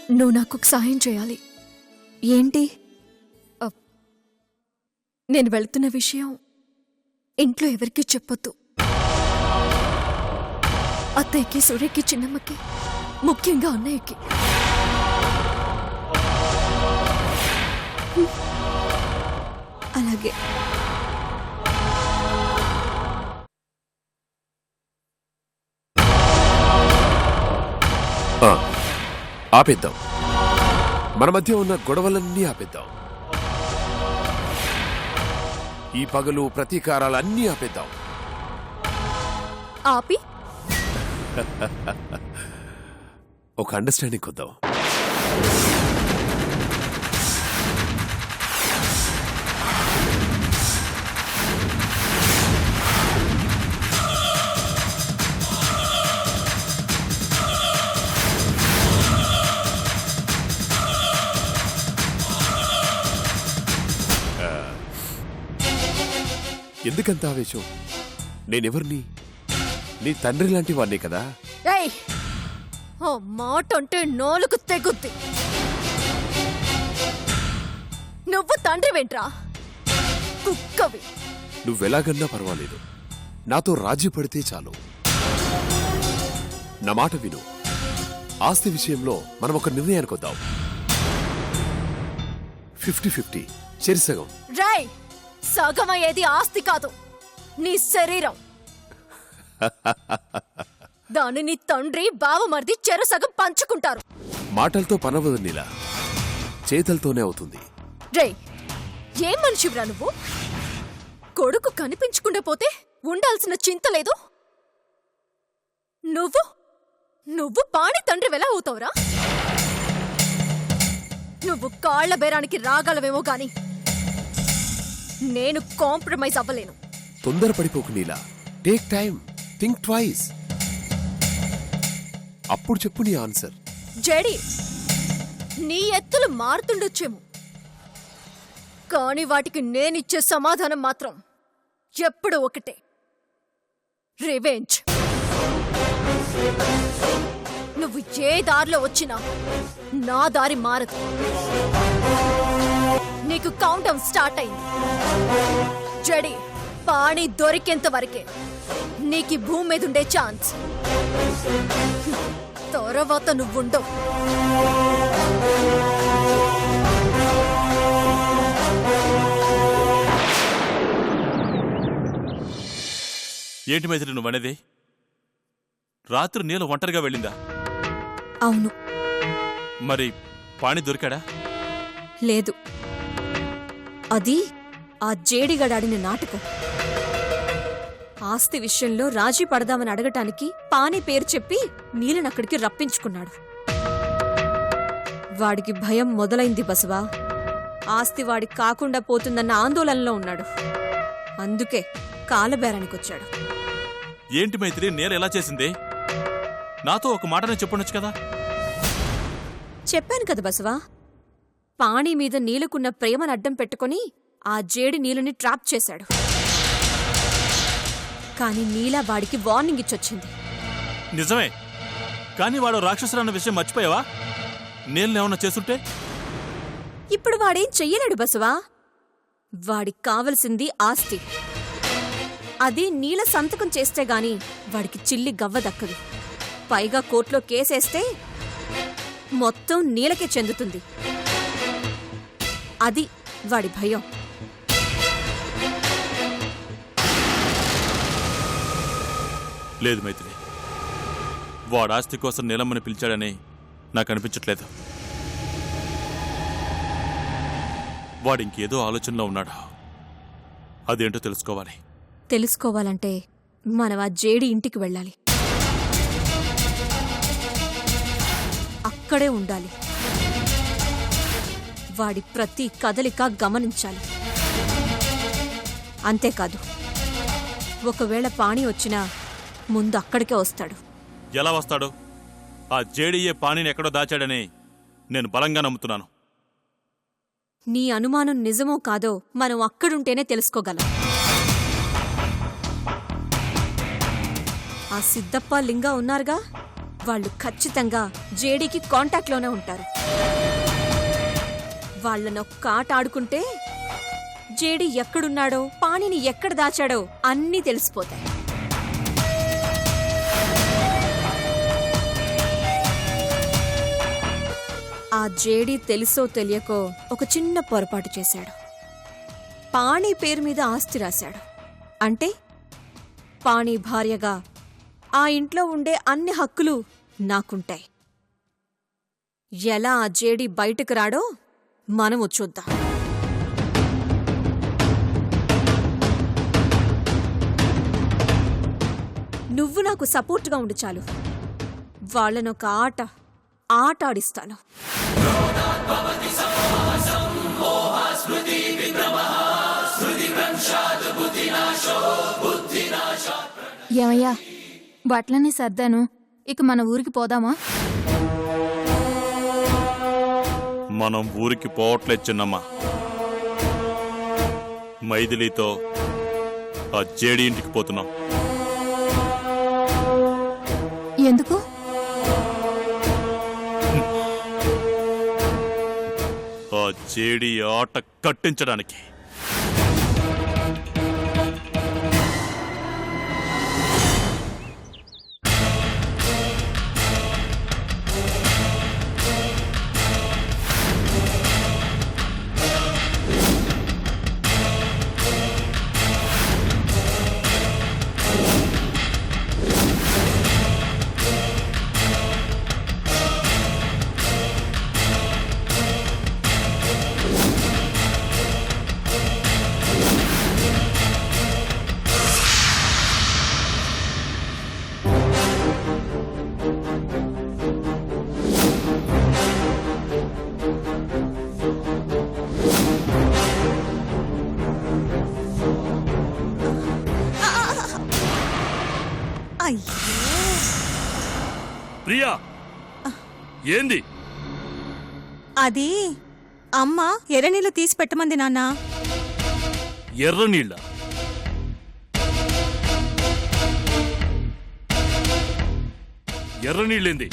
నువ్వు నాకు సహాయం చేయాలి. ఏంటి? నేను వెళ్తున్న విషయం ఇంట్లో ఎవరికీ చెప్పొద్దు. అత్తయ్యకి, సూర్యకి, చిన్నమ్మకి, ముఖ్యంగా అన్నయ్యకి. అలాగే. ఆపేద్దాం. మన మధ్య ఉన్న గొడవలన్నీ ఆపేద్దాం. ఈ పగలు ప్రతీకారాలన్నీ ఆపేద్దాం. ఆపి ఒక అండర్స్టాండింగ్ వద్దాం. ఎందుకంత ఆవేశం? నేనెవర్ని? నీ తండ్రి లాంటి వాడిని కదా. ఏయ్, ఓ మాట అంటే నోలుకు తెగుద్ది. నువ్వు తండ్రివేంట్రా? కుక్కవి. నువ్వెలాగన్నా పర్వాలేదు, నాతో రాజీ పడితే చాలు. నా మాట విను. ఆస్తి విషయంలో మనం ఒక నిర్ణయానికి వద్దాం. 50-50, చెరిసగం. రాయ్, సగమయ్యేది ఆస్తి కాదు, నీ శరీరం. దాని నీ తండ్రి, బావమరిది చెరు సగం పంచుకుంటారు. మాటలతో పనవదు నీలా, చేతలతోనే అవుతుంది. రే, ఏం మనిషివ్రా నువ్వు? కొడుకు కనిపించకుండా పోతే ఉండాల్సిన చింత లేదు. నువ్వు పాణి తండ్రివెలా అవుతావురా? నువ్వు కాళ్ల బేరానికి రాగలవేమో గాని నేను కాంప్రమైజ్ అవ్వలేను. తొందరపడిపోకు నీలా. Take time, think twice. అప్పుడు చెప్పు నీ ఆన్సర్. జడి, నీ ఎత్తులు మారుతుండొచ్చేమో, కాని వాటికి నేనిచ్చే సమాధానం మాత్రం ఎప్పుడూ ఒకటే: రివెంజ్. నువ్వు ఏ దారిలో వచ్చినా నా దారి మారదు. నీకు కౌంట్ డౌన్ స్టార్ట్ అయింది. జడి, పాణి దొరికేంత వరకే నీకు భూమి మీద ఉండే ఛాన్స్. తర్వాత నువ్వుండవు. ఏంటి మైత్రి నువ్వనేది? రాత్రి నీళ్ళ ఒంటరిగా వెళ్ళిందా? అవును. మరి పాణి దొరికాడా? లేదు, అది ఆ జేడిగడాడిన నాటకం. ఆస్తి విషయంలో రాజీ పడదామని అడగటానికి పాణి పేరు చెప్పి నీలనక్కడికి రప్పించుకున్నాడు. వాడికి భయం మొదలైంది బసవా. ఆస్తి వాడికి కాకుండా పోతుందన్న ఆందోళనలో ఉన్నాడు. అందుకే కాలబేరానికొచ్చాడు. ఏంటి మైత్రి, నేల ఎలా చేసింది? నాతో ఒక మాటనే చెప్పొచ్చు కదా. చెప్పాను కదా బసవా, పాణి మీద నీలకున్న ప్రేమను అడ్డం పెట్టుకుని ఆ జేడి నీలని ట్రాప్ చేశాడు. కాని నీల వాడికి వార్నింగ్ ఇచ్చొచ్చింది. నిజమే, కానీ వాడు రాక్షసులన్న విషయం మర్చిపోయావా? నేలనేమన్నా చేస్తుంటే? ఇప్పుడు వాడేం చెయ్యలేడు బసవా. వాడికి కావలసింది ఆస్తి. అది నీల సంతకం చేస్తే గాని వాడికి చిల్లి గవ్వ దక్కదు. పైగా కోర్టులో కేసేస్తే మొత్తం నీలకే చెందుతుంది. అది వాడి భయం. లేదు మైత్రి, వాడు ఆస్తి కోసం నీలమ్మని పిలిచాడని నాకు అనిపించట్లేదు. వాడింకేదో ఆలోచనలో ఉన్నాడు. అదేంటో తెలుసుకోవాలి. తెలుసుకోవాలంటే మనం ఆ జేడి ఇంటికి వెళ్ళాలి. అక్కడే ఉండాలి. వాడి ప్రతి కదలిక గమనించాలి. అంతేకాదు, ఒకవేళ పాణి వచ్చినా ముందు అక్కడికే వస్తాడు. ఎలా వస్తాడు? ఆ జేడీఏ పాణిని ఎక్కడో దాచాడని నేను బలంగా నమ్ముతున్నాను. నీ అనుమానం నిజమో కాదో మనం అక్కడుంటేనే తెలుసుకోగలం. ఆ సిద్ధప్ప లింగా ఉన్నారుగా, వాళ్ళు ఖచ్చితంగా జేడీకి కాంటాక్ట్లోనే ఉంటారు. వాళ్ళనొక్క ఆట ఆడుకుంటే జేడీ ఎక్కడున్నాడో, పాణిని ఎక్కడ దాచాడో అన్నీ తెలిసిపోతాయి. ఆ జేడీ తెలుసో తెలియకో ఒక చిన్న పొరపాటు చేశాడు. పాణి పేరు మీద ఆస్తి రాశాడు. అంటే పాణి భార్యగా ఆ ఇంట్లో ఉండే అన్ని హక్కులు నాకుంటాయి. ఎలా ఆ జేడీ బయటకు రాడో మనము చూద్దాం. నువ్వు నాకు సపోర్ట్గా ఉండు చాలు. వాళ్ళనొక ఆట ఆడిస్తాను. ఏమయ్యా, బట్టలన్నీ సర్దాను, ఇక మన ఊరికి పోదామా? మనం ఊరికి పోవట్లేదు చిన్నమ్మ. మైథిలితో ఆ జేడి ఇంటికి పోతున్నాం. ఎందుకు? ఆ జేడి ఆట కట్టించడానికి. ప్రియా, ఏంది? అది అమ్మ ఎర్రనీళ్ళు తీసి పెట్టమంది నాన్న. ఎర్ర నీళ్ళ? ఎర్ర నీళ్ళేంది?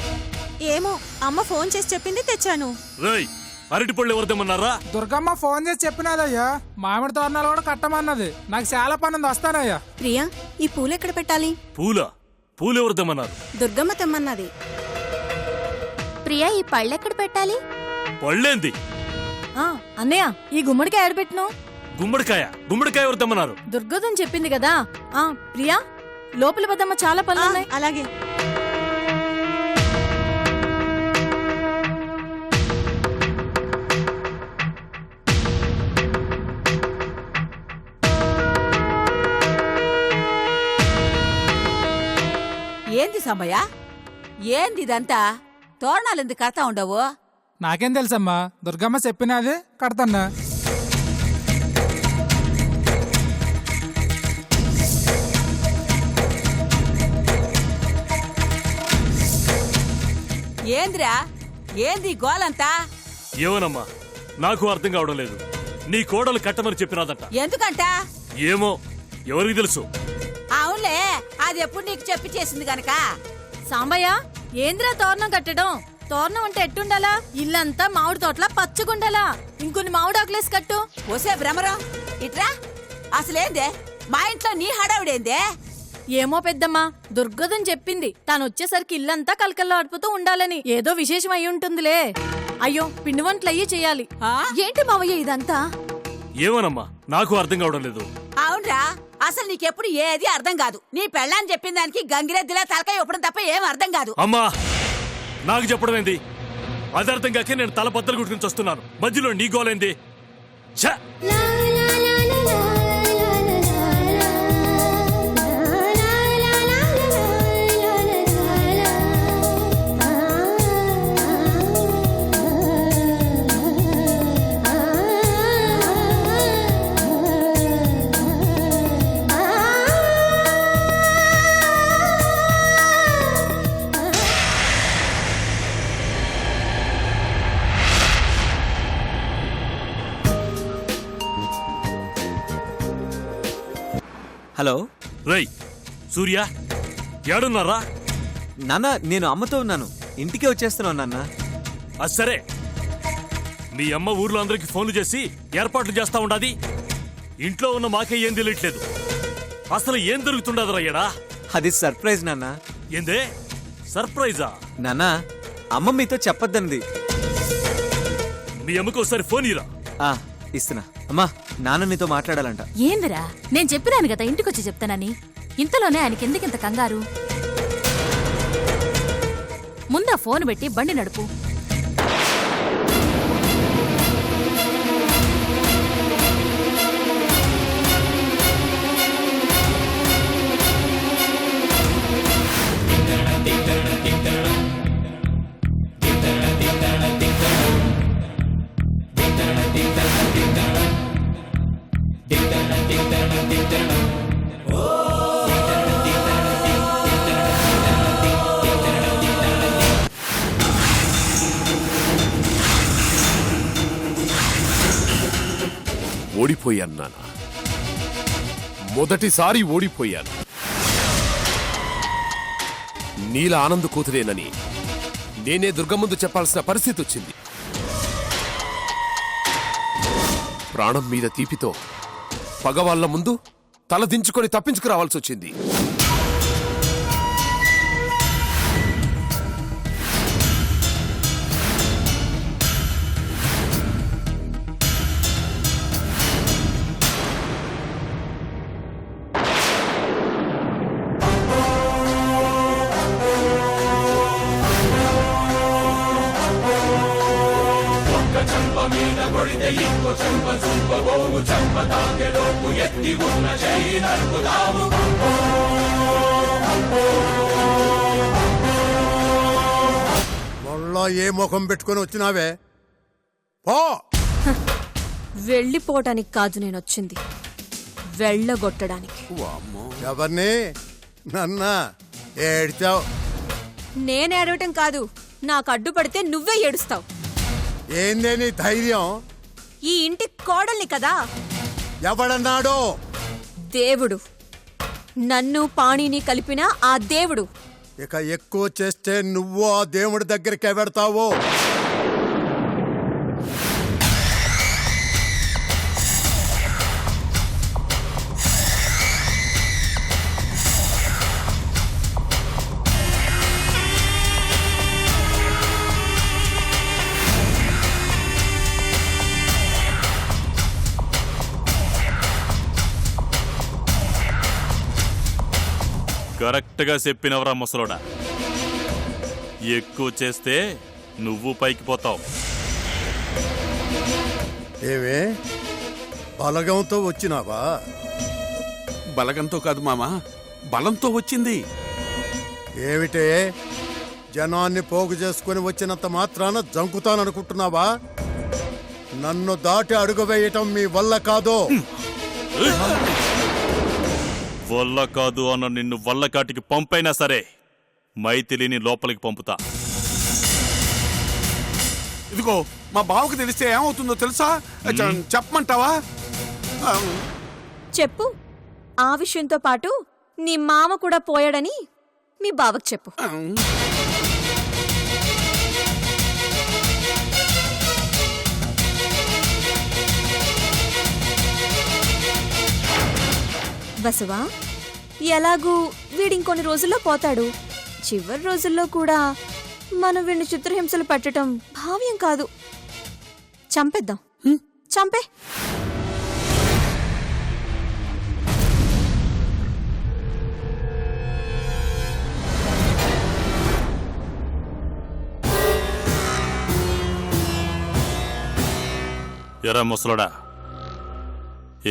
ఏమో అమ్మ ఫోన్ చేసి చెప్పింది, తెచ్చాను. రేయ్, అరటి పళ్ళు ఎవరు తెమ్మన్నారా? దుర్గమ్మ ఫోన్ చేసి చెప్పినదయ్యా. మామిడి తోరణాలు కూడా కట్టమన్నది. నాకు చాలా పని ఉంది, వస్తానయ్యా. ప్రియా, ఈ పూలు ఎక్కడ పెట్టాలి? పూలు ఎవరు తెమ్మన్నారు? దుర్గమ్మ తెమ్మన్నది. ప్రియా, ఈ పళ్ళెక్కడ పెట్టాలి? పళ్ళేంది? అన్నయ్య, ఈ గుమ్మడికాయ ఆడబెట్టును. గుమ్మడికాయ ఎవరు తెమ్మన్నారు? దుర్గోదని చెప్పింది కదా. ప్రియా, లోపల పదమ్మ, చాలా పనులున్నాయి. అలాగే. ఏంది సమయ? ఏంది ఇదంతా? తోరణాలు ఎందుకు కడతా ఉండవు? నాకేం తెలుసమ్మా, దుర్గమ్మ చెప్పినది కడతన్నా. ఏంద్రా, ఏంది గోలంతా? ఏమోనమ్మా, నాకు అర్థం కావడం లేదు. నీ కోడలు కట్టమని చెప్పినాదంట. ఎందుకంట? ఏమో, ఎవరికి తెలుసు? అవునులే, అది ఎప్పుడు నీకు చెప్పి చేసింది గనక. సాంబయ్య, ఏంద్రా తోరణం కట్టడం? తోరణం అంటే ఎట్టుండాలా? ఇల్లంతా మామిడి తోటలా పచ్చగుండాలా? ఇంకొన్ని మామిడి ఆకులేసి కట్టు. ఓసే భ్రమరం, ఇట్రా. అసలేందే మా ఇంట్లో నీ హడావిడేందే? ఏమో పెద్దమ్మా, దుర్గదని చెప్పింది. తాను వచ్చేసరికి ఇల్లంతా కలకల్లో ఆడిపోతూ ఉండాలని. ఏదో విశేషం అయి ఉంటుందిలే. అయ్యో, పిండి వంటలు అయ్యి చేయాలి. ఏంటి మావయ్య ఇదంతా? ఏమోనమ్మా, నాకు అర్థం కావడం లేదు. అవునరా, అసలు నీకెప్పుడు ఏది అర్థం కాదు. నీ పెళ్ళాన్ని చెప్పిన దానికి గంగిరెద్దులా తలకాయ ఒప్పడం తప్ప ఏం అర్థం కాదు. అమ్మా, నాకు చెప్పడం ఏంది? అది అర్థం కాక నేను తల బద్దలు గుర్తుకుని వస్తున్నాను. మధ్యలో నీ గోలేంది? ఛ! హలో రేయ్ సూర్య, ఏడున్నారా? నాన్న నేను అమ్మతో ఉన్నాను, ఇంటికే వచ్చేస్తున్నాను నాన్న. అది సరే, మీ అమ్మ ఊర్లో అందరికి ఫోన్లు చేసి ఏర్పాట్లు చేస్తా ఉండాది. ఇంట్లో ఉన్న మాకే ఏం తెలియట్లేదు. అసలు ఏం దొరుకుతుండదు రయ్యడా? అది సర్ప్రైజ్ నాన్న. ఏందే సర్ప్రైజా? నాన్న అమ్మ మీతో చెప్పొద్దంది. మీ అమ్మకు ఒకసారి ఫోన్ ఇరా. ఇస్తున్నా. అమ్మా నాన్న నీతో మాట్లాడాలంట. ఏందిరా, నేను చెప్పినాను కదా ఇంటికొచ్చి చెప్తానని. ఇంతలోనే ఆయనకి ఎందుకింత కంగారు? ముందా ఫోన్ పెట్టి బండి నడుపు. ఓడిపోయాను నాన్న, మొదటిసారి ఓడిపోయాను. నీల ఆనంద్ కూతురేనని నేనే దుర్గమ్మందు చెప్పాల్సిన పరిస్థితి వచ్చింది. ప్రాణం మీద తీపితో పగవాళ్ల ముందు తల దించుకొని తప్పించుకురావాల్సి వచ్చింది. మొళ్ళ ఏ ముఖం పెట్టుకుని వచ్చినావే? పో. వెళ్ళిపోవటానికి కాదు నేనొచ్చింది, వెళ్ళగొట్టడానికి. ఎవరిని? నన్నా ఏడ్చావు? నేనేడవటం కాదు, నాకు అడ్డుపడితే నువ్వే ఏడుస్తావు. ఏందే నీ ధైర్యం? ఈ ఇంటి కోడల్ని కదా. ఎవడన్నాడో? దేవుడు, నన్ను పాణిని కలిపిన ఆ దేవుడు. ఇక ఎక్కువ చేస్తే నువ్వు ఆ దేవుడి దగ్గరికి వెడతావు. కరెక్ట్ గా చెప్పినవరా ముసలోడా. ఎక్కువ చేస్తే నువ్వు పైకి పోతావు. ఏవే బలగంతో వచ్చినావా? బలగంతో కాదు మామా, బలంతో వచ్చింది. ఏమిటే జనాన్ని పోగు చేసుకుని వచ్చినంత మాత్రాన జంకుతాననుకుంటున్నావా? నన్ను దాటి అడుగు వేయటం మీ వల్ల కాదు. వల్ల కాదు అన్న నిన్ను వల్లకాటికి పంపైనా సరే మైథిలిని లోపలికి పంపుతా. ఇదిగో మా బావకు తెలిస్తే ఏమవుతుందో తెలుసా? చెప్పమంటావా? చెప్పు. ఆ విషయంతో పాటు నీ మామ కూడా పోయాడని మీ బావకు చెప్పు. బసవా, ఎలాగూ వీడింకొన్ని రోజుల్లో పోతాడు. చివరి రోజుల్లో కూడా మనం వీడిని చిత్రహింసలు పెట్టడం భావ్యం కాదు. చంపేద్దాం. చంపే. ఎరా ముసలోడా,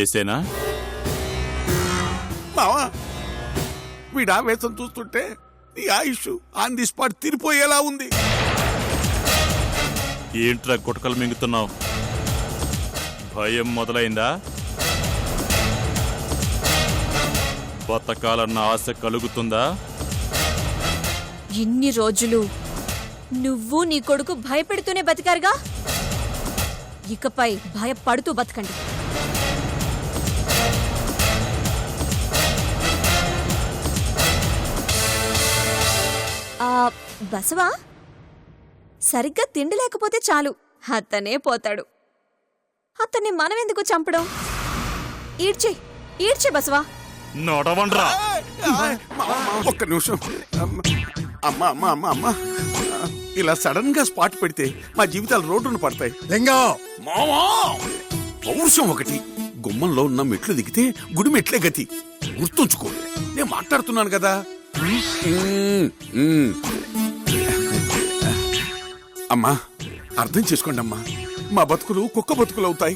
ఏసేనా? మావా వీడా వేసం చూస్తుంటే నీ ఆయుష్ ఆన్ ది స్పాట్ తిరిపోయేలా ఉంది. ఏంట్రా గుటకలు మింగుతున్నావు? భయం మొదలైందా? బతకాలన్న ఆశ కలుగుతుందా? ఇన్ని రోజులు నువ్వు నీ కొడుకు భయపెడుతూనే బతికారుగా, ఇకపై భయపడుతూ బతకండి. బసవా సరిగ్గా తిండి లేకపోతే చాలు అతనే పోతాడు. అతన్ని మనం ఎందుకు చంపడం? ఈడ్చే ఈడ్చే బసవా. నడవండ్రా. ఒక్క నిమిషం. అమ్మా అమ్మా అమ్మా అమ్మా, ఇలా సడన్ గా స్పాట్ పెడితే మా జీవితాలు రోడ్డును పడతాయి. లింగం మావా, పౌరుషం ఒకటి. గుమ్మంలో ఉన్న మెట్లు దిగితే గుడి మెట్లే గతి. గుర్తుంచుకో, నేను మాట్లాడుతున్నాను కదా. అమ్మా అర్థం చేసుకోండి అమ్మా, మా బతుకులు కుక్క బతుకులు అవుతాయి.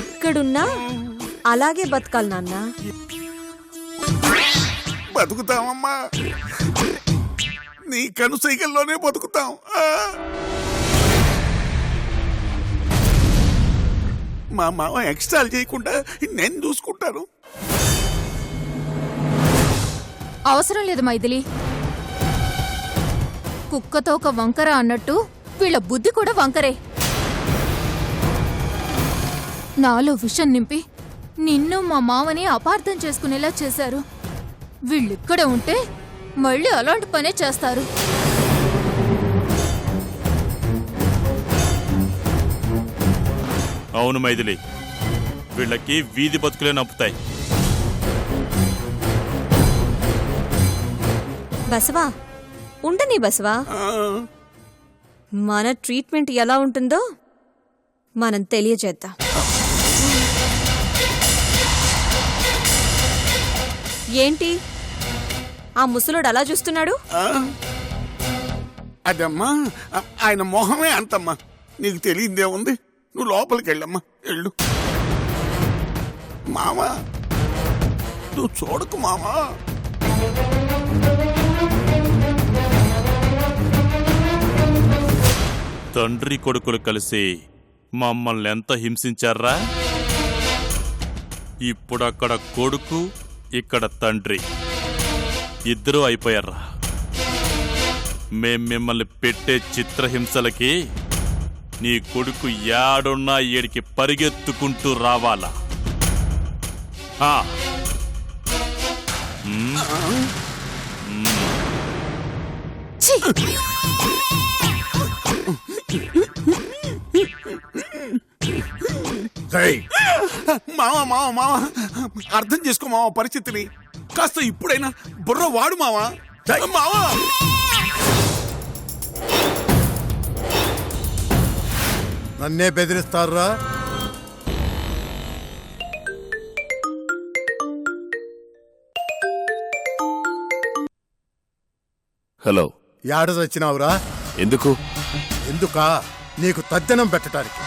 ఇక్కడున్నా అలాగే బతకాలి నాన్న. బతుకుతామమ్మా, నీ కనుసైగల్లోనే బతుకుతాం. మా మామ ఎక్స్ట్రాలు చేయకుండా నేను చూసుకుంటాను. అవసరం లేదు మైథిలి. కుక్కతో ఒక వంకర అన్నట్టు వీళ్ళ బుద్ధి కూడా వంకరే. నాలో విషం నింపి నిన్ను మా మామని అపార్థం చేసుకునేలా చేశారు. వీళ్ళిక్కడే ఉంటే మళ్ళీ అలాంటి పనే చేస్తారు. అవును మైథిలి, వీళ్ళకి వీధి బతుకులే నప్పుతాయి. బసవా ఉండని బసవా. మన ట్రీట్మెంట్ ఎలా ఉంటుందో మనం తెలియజేద్దాం. ఏంటి ఆ ముసలోడు అలా చూస్తున్నాడు? అదమ్మా ఆయన మొహమే అంతమ్మా, నీకు తెలియదేముంది. నువ్వు లోపలికి వెళ్ళమ్మా, వెళ్ళు. మామా నువ్వు చూడకు మామా. తండ్రి కొడుకులు కలిసి మమ్మల్ని ఎంత హింసించారా? ఇప్పుడక్కడ కొడుకు, ఇక్కడ తండ్రి ఇద్దరూ అయిపోయారా? మేం మిమ్మల్ని పెట్టే చిత్రహింసలకి నీ కొడుకు యాడున్నా ఏడికి పరిగెత్తుకుంటూ రావాలా? మావా మావా మావా, అర్థం చేసుకో మావా పరిస్థితిని. కాస్త ఇప్పుడైనా బుర్ర వాడు మావా. మావా నన్నే బెదిరిస్తారా? హలో, యాడ చచ్చినావురా? ఎందుకు? ఎందుకా? నీకు తద్దనం పెట్టడానికి.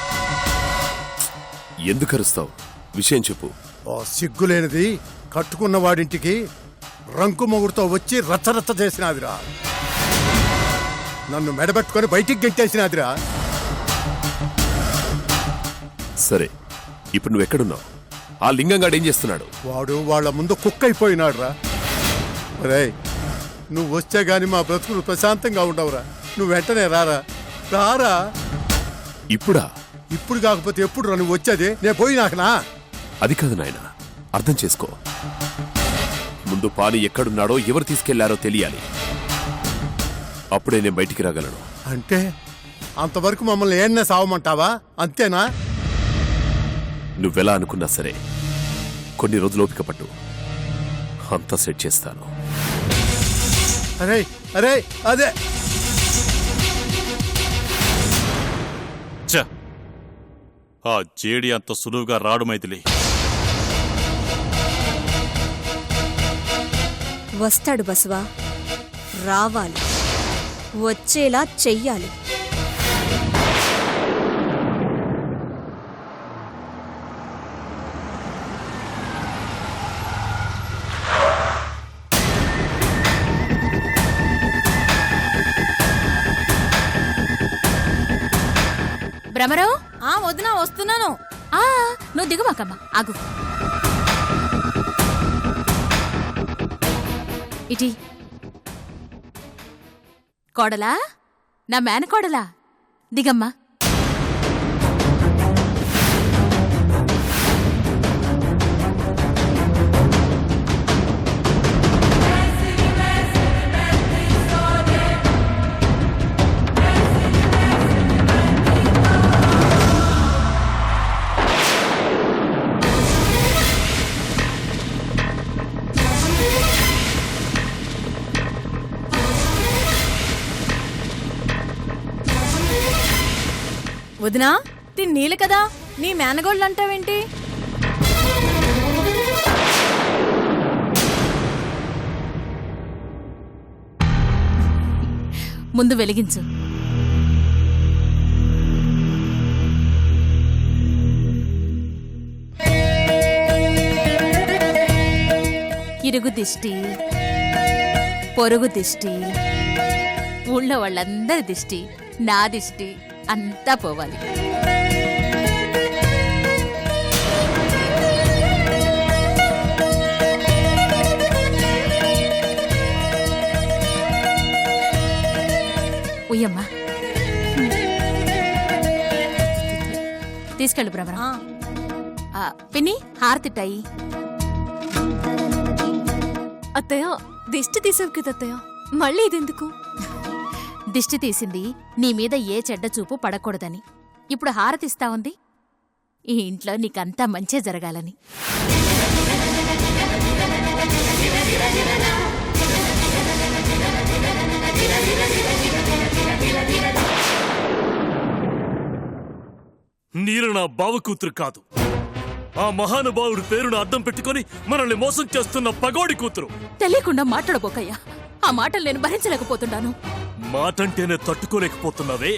ఎందుకు అరుస్తావు? విషయం చెప్పు. ఓ సిగ్గులేనిది కట్టుకున్న వాడింటికి రంకు మొగుడుతో వచ్చి రచ్చరచ్చ చేసినాదిరా. నన్ను మెడబెట్టుకొని బయటికి గెంటేసినాదిరా. సరే, ఇప్పుడు నువ్వెక్కడున్నావు? ఆ లింగంగాడు ఏం చేస్తున్నాడు? వాడు వాళ్ళ ముందు కుక్క అయిపోయినాడు రా. రేయ్, నువ్వు వస్తే గాని మా బ్రతుకులు ప్రశాంతంగా ఉండవురా. నువ్వు వెంటనే రారా, రారా. ఇప్పుడా? ఇప్పుడు కాకపోతే ఎప్పుడు రా నువ్వు వచ్చేది? నేను పోయినాకనా? అది కాదు నాయన, అర్థం చేసుకో. ముందు పాని ఎక్కడున్నాడో, ఎవరు తీసుకెళ్లారో తెలియాలి. అప్పుడే నేను బయటికి రాగలను. అంటే అంతవరకు మమ్మల్ని ఏమన్నా సావమంటావా? అంతేనా? నువ్వెలా అనుకున్నా సరే, కొన్ని రోజులు ఓపిక పట్టు, అంతా సెట్ చేస్తాను. అరే అరే అదే ఆ జేడి అంత సులువుగా రాడు మైథిలి. వస్తాడు బసవా, రావాలి, వచ్చేలా చెయ్యాలి. భ్రమరావు, వదినా వస్తున్నాను. నువ్వు దిగుమాకమ్మా, ఆగు. ఇటీ కోడలా, నా మేనకోడలా, దిగమ్మా. వదినా తిని నీళ్ళు కదా నీ మేనగోళ్ళు అంటావేంటి? ముందు వెలిగించు. ఇరుగు దిష్టి, పొరుగు దిష్టి, ఊళ్ళో వాళ్ళందరి దిష్టి, నా దిష్టి అంతా పోవాలి. ఉయ్యమ్మా తీసుకెళ్ళు బ్రవరా. పిన్ని హారతిట్టాయి. అత్తయ్య దిష్టి తీసావు కదా అత్తయ్య, మళ్ళీ ఇదెందుకు? దిష్టి తీసింది నీ మీద ఏ చెడ్డ చూపు పడకూడదని. ఇప్పుడు హారతిస్తా ఉంది ఈ ఇంట్లో నీకంతా మంచే జరగాలని. నీరు నా బావ కూతురు కాదు, ఆ మహానుభావుడి పేరును అడ్డం పెట్టుకొని మనల్ని మోసం చేస్తున్న పగోడి కూతురు. తెలియకుండా మాట్లాడబోకయ్యా, ఆ మాటలు నేను భరించలేకపోతున్నాను. మాటంటేనే తట్టుకోలేకపోతున్నావే,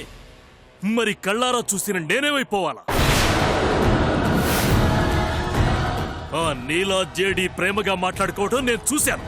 మరి కళ్ళారా చూసిన నేనేమైపోవాలా? ఆ నీలా జేడి ప్రేమగా మాట్లాడుకోవడం నేను చూశాను.